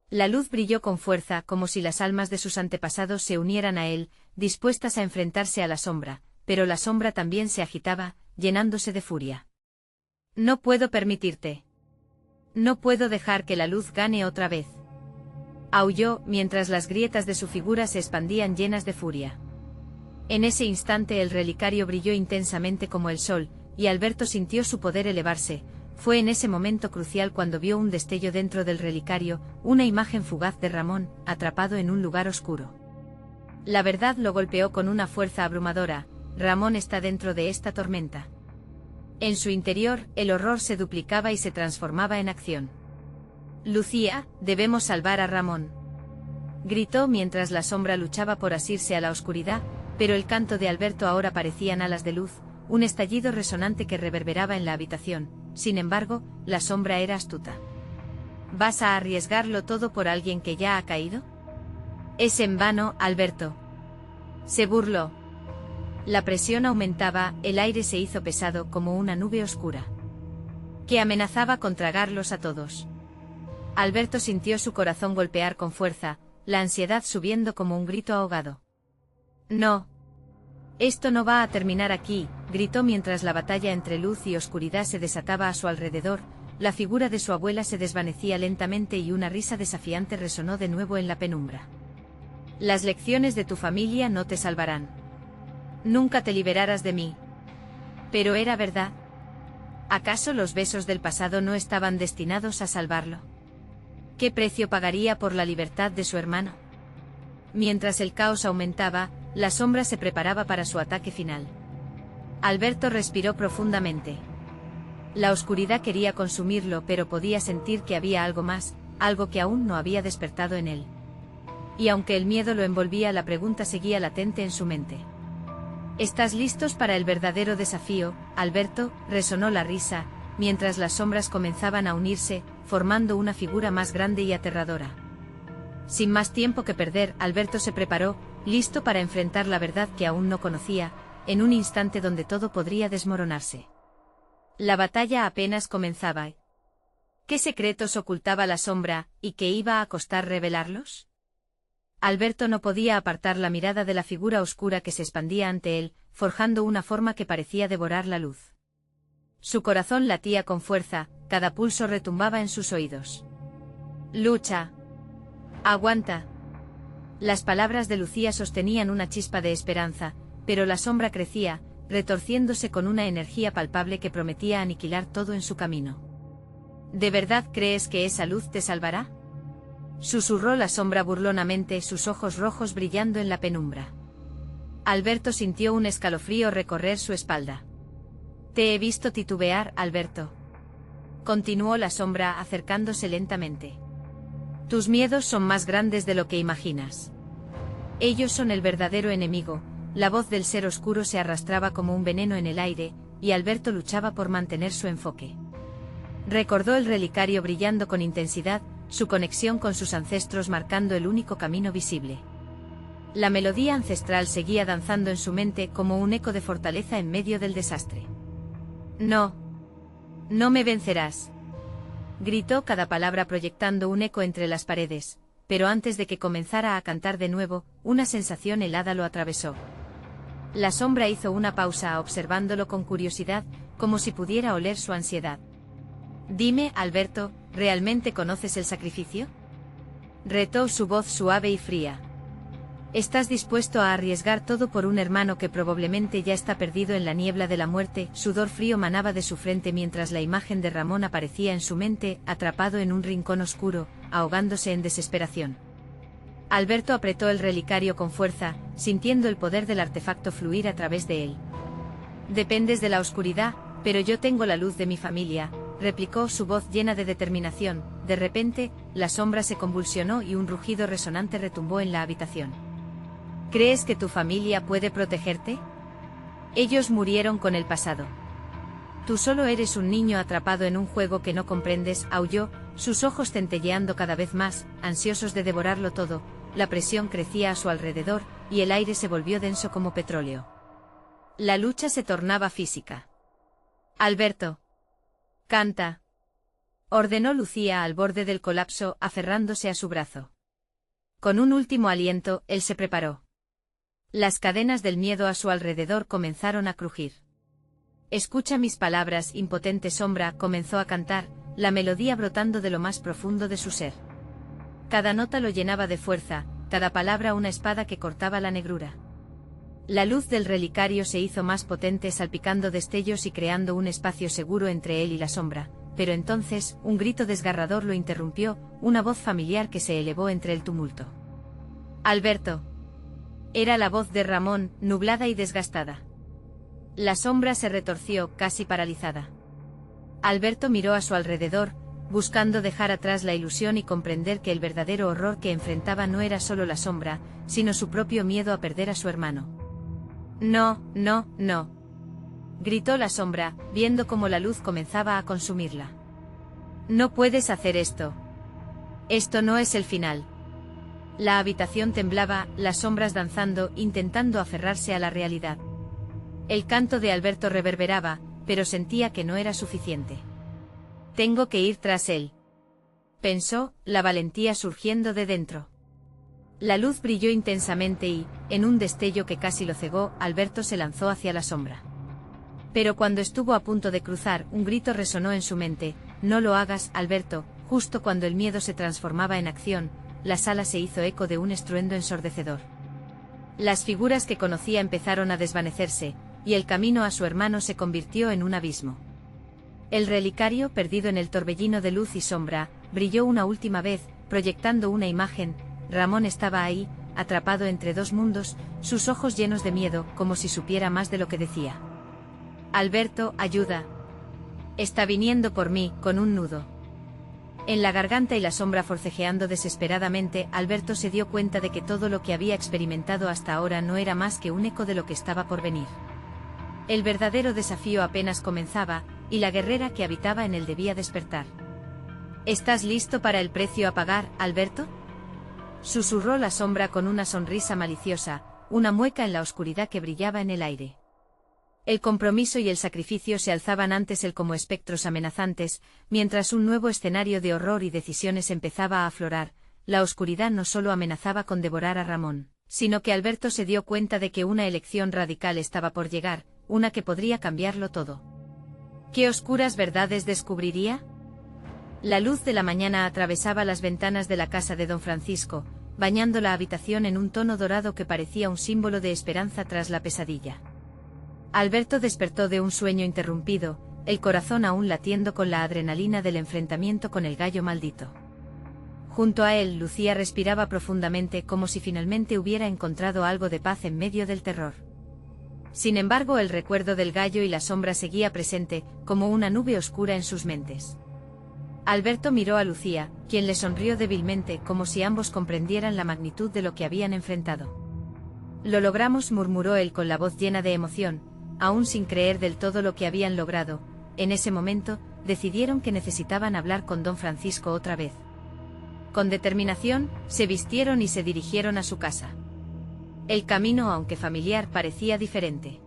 La luz brilló con fuerza, como si las almas de sus antepasados se unieran a él, dispuestas a enfrentarse a la sombra, pero la sombra también se agitaba, llenándose de furia. No puedo permitirte. No puedo dejar que la luz gane otra vez. Aulló, mientras las grietas de su figura se expandían llenas de furia. En ese instante el relicario brilló intensamente como el sol, y Alberto sintió su poder elevarse, Fue en ese momento crucial cuando vio un destello dentro del relicario, una imagen fugaz de Ramón, atrapado en un lugar oscuro. La verdad lo golpeó con una fuerza abrumadora: Ramón está dentro de esta tormenta. En su interior, el horror se duplicaba y se transformaba en acción. Lucía, debemos salvar a Ramón, gritó mientras la sombra luchaba por asirse a la oscuridad, pero el canto de Alberto ahora parecían alas de luz, un estallido resonante que reverberaba en la habitación. Sin embargo, la sombra era astuta. ¿Vas a arriesgarlo todo por alguien que ya ha caído? Es en vano, Alberto. Se burló. La presión aumentaba, el aire se hizo pesado como una nube oscura, que amenazaba con tragarlos a todos. Alberto sintió su corazón golpear con fuerza, la ansiedad subiendo como un grito ahogado. No. Esto no va a terminar aquí, gritó mientras la batalla entre luz y oscuridad se desataba a su alrededor. La figura de su abuela se desvanecía lentamente y una risa desafiante resonó de nuevo en la penumbra. Las lecciones de tu familia no te salvarán. Nunca te liberarás de mí. Pero era verdad. ¿Acaso los besos del pasado no estaban destinados a salvarlo? ¿Qué precio pagaría por la libertad de su hermano? Mientras el caos aumentaba, la sombra se preparaba para su ataque final. Alberto respiró profundamente. La oscuridad quería consumirlo, pero podía sentir que había algo más, algo que aún no había despertado en él. Y aunque el miedo lo envolvía, la pregunta seguía latente en su mente. ¿Estás listos para el verdadero desafío, Alberto? Resonó la risa, mientras las sombras comenzaban a unirse, formando una figura más grande y aterradora. Sin más tiempo que perder, Alberto se preparó, listo para enfrentar la verdad que aún no conocía, en un instante donde todo podría desmoronarse. La batalla apenas comenzaba. ¿Qué secretos ocultaba la sombra, y qué iba a costar revelarlos? Alberto no podía apartar la mirada de la figura oscura que se expandía ante él, forjando una forma que parecía devorar la luz. Su corazón latía con fuerza, cada pulso retumbaba en sus oídos. Lucha. Aguanta. Las palabras de Lucía sostenían una chispa de esperanza, pero la sombra crecía, retorciéndose con una energía palpable que prometía aniquilar todo en su camino. ¿De verdad crees que esa luz te salvará? Susurró la sombra burlonamente, sus ojos rojos brillando en la penumbra. Alberto sintió un escalofrío recorrer su espalda. Te he visto titubear, Alberto. Continuó la sombra acercándose lentamente. Tus miedos son más grandes de lo que imaginas. Ellos son el verdadero enemigo. La voz del ser oscuro se arrastraba como un veneno en el aire, y Alberto luchaba por mantener su enfoque. Recordó el relicario brillando con intensidad, su conexión con sus ancestros marcando el único camino visible. La melodía ancestral seguía danzando en su mente como un eco de fortaleza en medio del desastre. No. No me vencerás. Gritó cada palabra proyectando un eco entre las paredes, pero antes de que comenzara a cantar de nuevo, una sensación helada lo atravesó. La sombra hizo una pausa observándolo con curiosidad, como si pudiera oler su ansiedad. Dime, Alberto, ¿realmente conoces el sacrificio? Retó su voz suave y fría. ¿Estás dispuesto a arriesgar todo por un hermano que probablemente ya está perdido en la niebla de la muerte? Sudor frío manaba de su frente mientras la imagen de Ramón aparecía en su mente, atrapado en un rincón oscuro, ahogándose en desesperación. Alberto apretó el relicario con fuerza, sintiendo el poder del artefacto fluir a través de él. Dependes de la oscuridad, pero yo tengo la luz de mi familia, replicó su voz llena de determinación. De repente, la sombra se convulsionó y un rugido resonante retumbó en la habitación. ¿Crees que tu familia puede protegerte? Ellos murieron con el pasado. Tú solo eres un niño atrapado en un juego que no comprendes, aulló, sus ojos centelleando cada vez más, ansiosos de devorarlo todo. La presión crecía a su alrededor, y el aire se volvió denso como petróleo. La lucha se tornaba física. Alberto. Canta. Ordenó Lucía al borde del colapso, aferrándose a su brazo. Con un último aliento, él se preparó. Las cadenas del miedo a su alrededor comenzaron a crujir. Escucha mis palabras, impotente sombra, comenzó a cantar, la melodía brotando de lo más profundo de su ser. Cada nota lo llenaba de fuerza, cada palabra una espada que cortaba la negrura. La luz del relicario se hizo más potente, salpicando destellos y creando un espacio seguro entre él y la sombra, pero entonces, un grito desgarrador lo interrumpió, una voz familiar que se elevó entre el tumulto. ¡Alberto! Era la voz de Ramón, nublada y desgastada. La sombra se retorció, casi paralizada. Alberto miró a su alrededor, buscando dejar atrás la ilusión y comprender que el verdadero horror que enfrentaba no era solo la sombra, sino su propio miedo a perder a su hermano. «No, no, no», gritó la sombra, viendo cómo la luz comenzaba a consumirla. «No puedes hacer esto. Esto no es el final». La habitación temblaba, las sombras danzando, intentando aferrarse a la realidad. El canto de Alberto reverberaba, pero sentía que no era suficiente. «Tengo que ir tras él», pensó, la valentía surgiendo de dentro. La luz brilló intensamente y, en un destello que casi lo cegó, Alberto se lanzó hacia la sombra. Pero cuando estuvo a punto de cruzar, un grito resonó en su mente: «No lo hagas, Alberto». Justo cuando el miedo se transformaba en acción, la sala se hizo eco de un estruendo ensordecedor. Las figuras que conocía empezaron a desvanecerse, y el camino a su hermano se convirtió en un abismo. El relicario, perdido en el torbellino de luz y sombra, brilló una última vez, proyectando una imagen. Ramón estaba ahí, atrapado entre dos mundos, sus ojos llenos de miedo, como si supiera más de lo que decía. «Alberto, ayuda. Está viniendo por mí», con un nudo en la garganta y la sombra forcejeando desesperadamente, Alberto se dio cuenta de que todo lo que había experimentado hasta ahora no era más que un eco de lo que estaba por venir. El verdadero desafío apenas comenzaba, y la guerrera que habitaba en él debía despertar. «¿Estás listo para el precio a pagar, Alberto?», susurró la sombra con una sonrisa maliciosa, una mueca en la oscuridad que brillaba en el aire. El compromiso y el sacrificio se alzaban ante él como espectros amenazantes, mientras un nuevo escenario de horror y decisiones empezaba a aflorar. La oscuridad no solo amenazaba con devorar a Ramón, sino que Alberto se dio cuenta de que una elección radical estaba por llegar, una que podría cambiarlo todo. ¿Qué oscuras verdades descubriría? La luz de la mañana atravesaba las ventanas de la casa de don Francisco, bañando la habitación en un tono dorado que parecía un símbolo de esperanza tras la pesadilla. Alberto despertó de un sueño interrumpido, el corazón aún latiendo con la adrenalina del enfrentamiento con el gallo maldito. Junto a él, Lucía respiraba profundamente, como si finalmente hubiera encontrado algo de paz en medio del terror. Sin embargo, el recuerdo del gallo y la sombra seguía presente, como una nube oscura en sus mentes. Alberto miró a Lucía, quien le sonrió débilmente, como si ambos comprendieran la magnitud de lo que habían enfrentado. «Lo logramos», murmuró él con la voz llena de emoción, aún sin creer del todo lo que habían logrado. En ese momento, decidieron que necesitaban hablar con don Francisco otra vez. Con determinación, se vistieron y se dirigieron a su casa. El camino, aunque familiar, parecía diferente.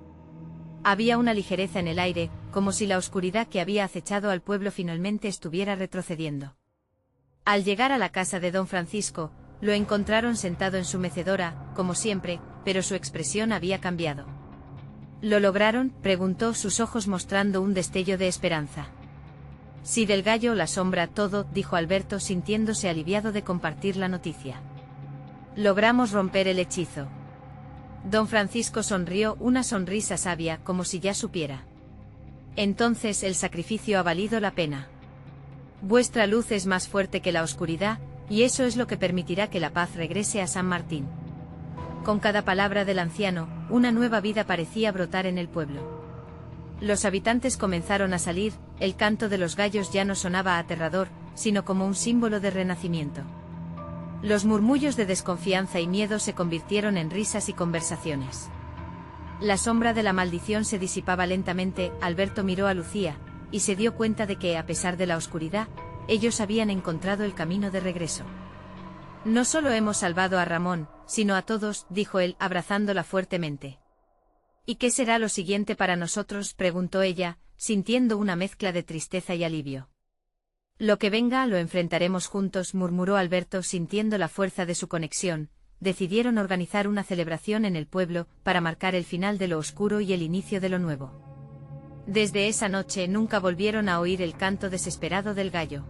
Había una ligereza en el aire, como si la oscuridad que había acechado al pueblo finalmente estuviera retrocediendo. Al llegar a la casa de don Francisco, lo encontraron sentado en su mecedora, como siempre, pero su expresión había cambiado. «¿Lo lograron?», preguntó, sus ojos mostrando un destello de esperanza. «Sí, del gallo, la sombra, todo», dijo Alberto, sintiéndose aliviado de compartir la noticia. «Logramos romper el hechizo». Don Francisco sonrió, una sonrisa sabia, como si ya supiera. «Entonces el sacrificio ha valido la pena. Vuestra luz es más fuerte que la oscuridad, y eso es lo que permitirá que la paz regrese a San Martín». Con cada palabra del anciano, una nueva vida parecía brotar en el pueblo. Los habitantes comenzaron a salir, el canto de los gallos ya no sonaba aterrador, sino como un símbolo de renacimiento. Los murmullos de desconfianza y miedo se convirtieron en risas y conversaciones. La sombra de la maldición se disipaba lentamente. Alberto miró a Lucía, y se dio cuenta de que, a pesar de la oscuridad, ellos habían encontrado el camino de regreso. «No solo hemos salvado a Ramón, sino a todos», dijo él, abrazándola fuertemente. «¿Y qué será lo siguiente para nosotros?», preguntó ella, sintiendo una mezcla de tristeza y alivio. «Lo que venga lo enfrentaremos juntos», murmuró Alberto, sintiendo la fuerza de su conexión. Decidieron organizar una celebración en el pueblo, para marcar el final de lo oscuro y el inicio de lo nuevo. Desde esa noche nunca volvieron a oír el canto desesperado del gallo.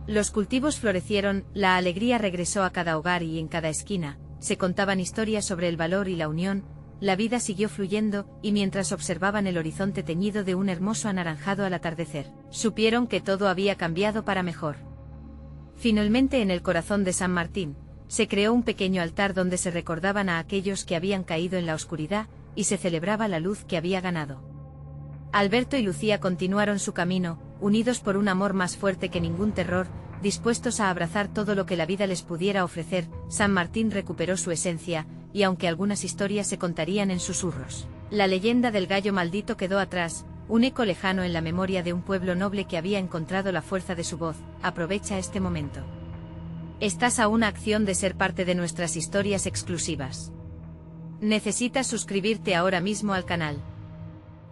Los cultivos florecieron, la alegría regresó a cada hogar y en cada esquina, se contaban historias sobre el valor y la unión, La vida siguió fluyendo, y mientras observaban el horizonte teñido de un hermoso anaranjado al atardecer, supieron que todo había cambiado para mejor. Finalmente, en el corazón de San Martín, se creó un pequeño altar donde se recordaban a aquellos que habían caído en la oscuridad, y se celebraba la luz que había ganado. Alberto y Lucía continuaron su camino, unidos por un amor más fuerte que ningún terror, dispuestos a abrazar todo lo que la vida les pudiera ofrecer. San Martín recuperó su esencia, y aunque algunas historias se contarían en susurros, la leyenda del gallo maldito quedó atrás, un eco lejano en la memoria de un pueblo noble que había encontrado la fuerza de su voz. Aprovecha este momento. Estás a una acción de ser parte de nuestras historias exclusivas. Necesitas suscribirte ahora mismo al canal.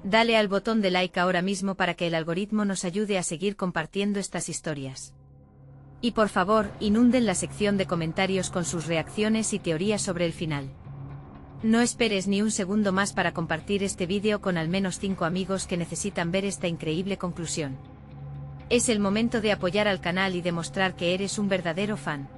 Dale al botón de like ahora mismo para que el algoritmo nos ayude a seguir compartiendo estas historias. Y por favor, inunden la sección de comentarios con sus reacciones y teorías sobre el final. No esperes ni un segundo más para compartir este vídeo con al menos 5 amigos que necesitan ver esta increíble conclusión. Es el momento de apoyar al canal y demostrar que eres un verdadero fan.